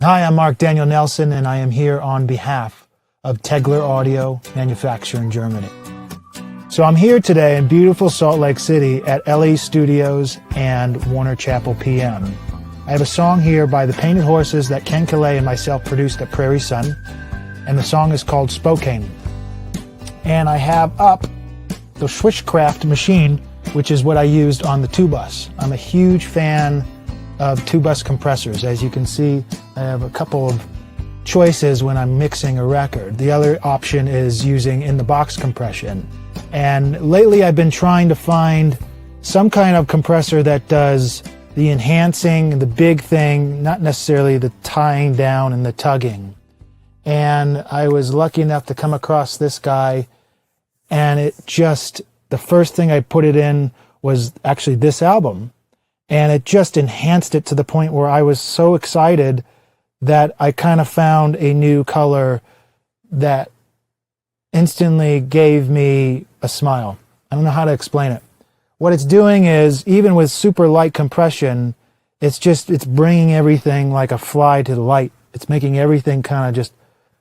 Hi, I'm Mark Daniel Nelson, and I am here on behalf of Tegeler Audio Manufacturer in Germany. So I'm here today in beautiful Salt Lake City at LA Studios and Warner Chappell PM. I have a song here by the Painted Horses that Ken Calais and myself produced at Prairie Sun, and the song is called Spokane. And I have up the Schwerkraftmaschine, which is what I used on the two-bus. I'm a huge fan of two-bus compressors. As you can see, I have a couple of choices when I'm mixing a record. The other option is using in-the-box compression. And lately I've been trying to find some kind of compressor that does the enhancing, the big thing, not necessarily the tying down and the tugging. And I was lucky enough to come across this guy, and it just, the first thing I put it in was actually this album. And it just enhanced it to the point where I was so excited that I kind of found a new color that instantly gave me a smile. I don't know how to explain it. What it's doing is, even with super light compression, it's bringing everything like a fly to the light. It's making everything kind of just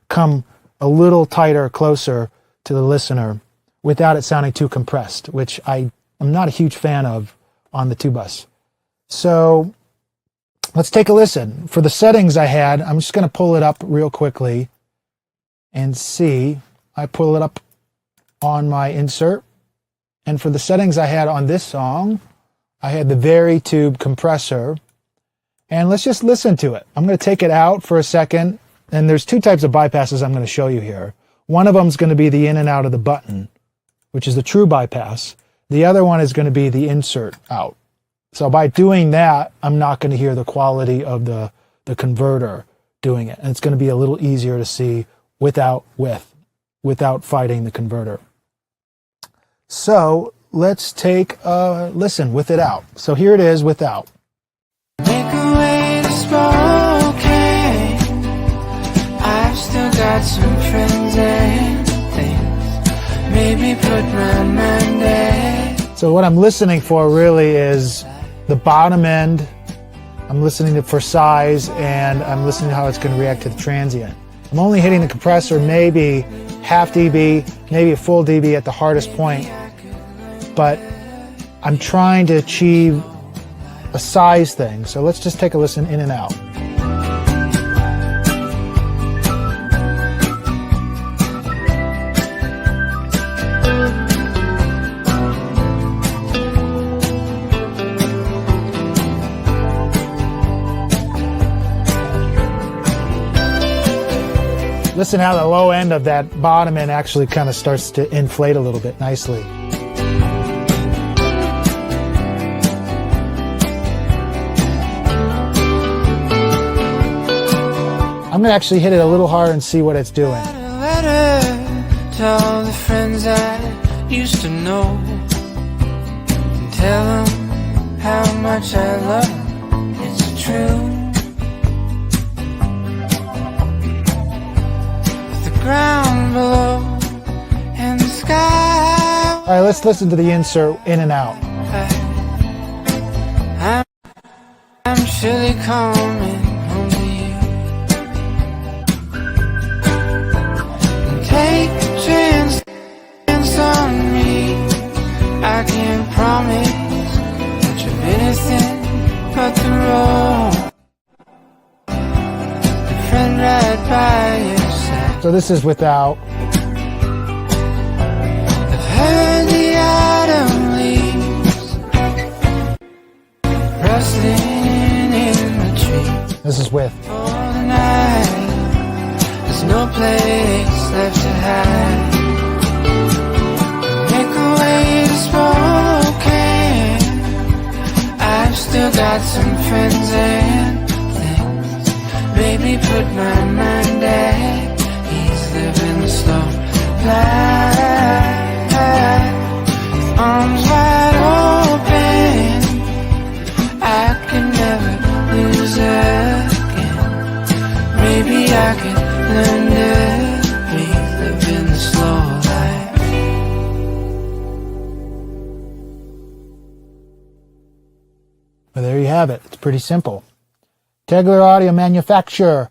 come a little tighter, closer to the listener without it sounding too compressed, which I'm not a huge fan of on the two-bus. So let's take a listen. For the settings I had, I'm just going to pull it up real quickly and see. I pull it up on my insert. And for the settings I had on this song, I had the Vrew compressor. And let's just listen to it. I'm going to take it out for a second. And there's two types of bypasses I'm going to show you here. One of them is going to be the in and out of the button, which is the true bypass. The other one is going to be the insert out. So by doing that, I'm not going to hear the quality of the converter doing it. And it's going to be a little easier to see without fighting the converter. So let's take a listen with it out. So here it is without. Make a way to Spokane. I've still got some friends and things. Maybe put my mind at. So what I'm listening for really is the bottom end. I'm listening for size, and I'm listening to how it's going to react to the transient. I'm only hitting the compressor maybe half dB, maybe a full dB at the hardest point, but I'm trying to achieve a size thing. So let's just take a listen in and out. Listen how the low end of that bottom end actually kind of starts to inflate a little bit nicely. I'm going to actually hit it a little harder and see what it's doing. A letter to all the friends I used to know, and tell them how much I love them. It's true. Ground below and the sky. All right, let's listen to the insert in and out. I'm surely coming home to you. And take a chance on me. I can't promise much of anything but the road. The friend right by your side. So this is without. I've heard the autumn leaves rustling in the trees. This is with. For the night, there's no place left to hide. Make a way to Spokane. I've still got some friends and things. Maybe put my mind at ease, living the slow life. Arms wide open, I can never lose again. Maybe I can learn to breathe, live in the slow life. Well, there you have it. It's pretty simple. Tegeler Audio Manufaktur의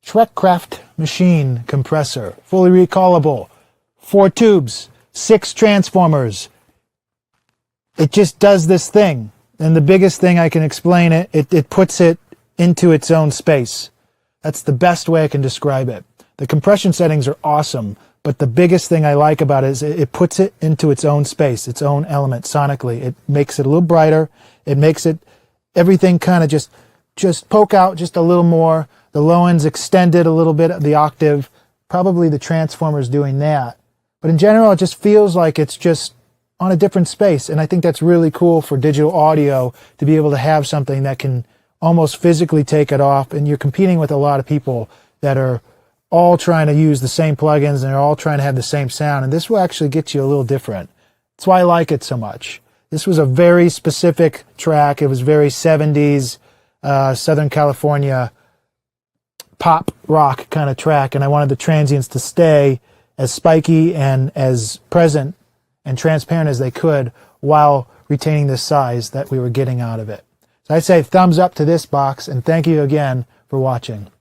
Schwerkraftmaschine compressor. Fully recallable. 4 tubes. 6 transformers. It just does this thing. And the biggest thing I can explain it puts it into its own space. That's the best way I can describe it. The compression settings are awesome, but the biggest thing I like about it is it puts it into its own space, its own element sonically. It makes it a little brighter. It makes it everything kind of just poke out just a little more. The low end's extended a little bit, the octave. Probably the transformer's doing that. But in general, it just feels like it's just on a different space. And I think that's really cool for digital audio to be able to have something that can almost physically take it off. And you're competing with a lot of people that are all trying to use the same plugins and they're all trying to have the same sound. And this will actually get you a little different. That's why I like it so much. This was a very specific track. It was very 70s, Southern California pop rock kind of track. And I wanted the transients to stay as spiky and as present and transparent as they could while retaining the size that we were getting out of it. So I say thumbs up to this box and thank you again for watching.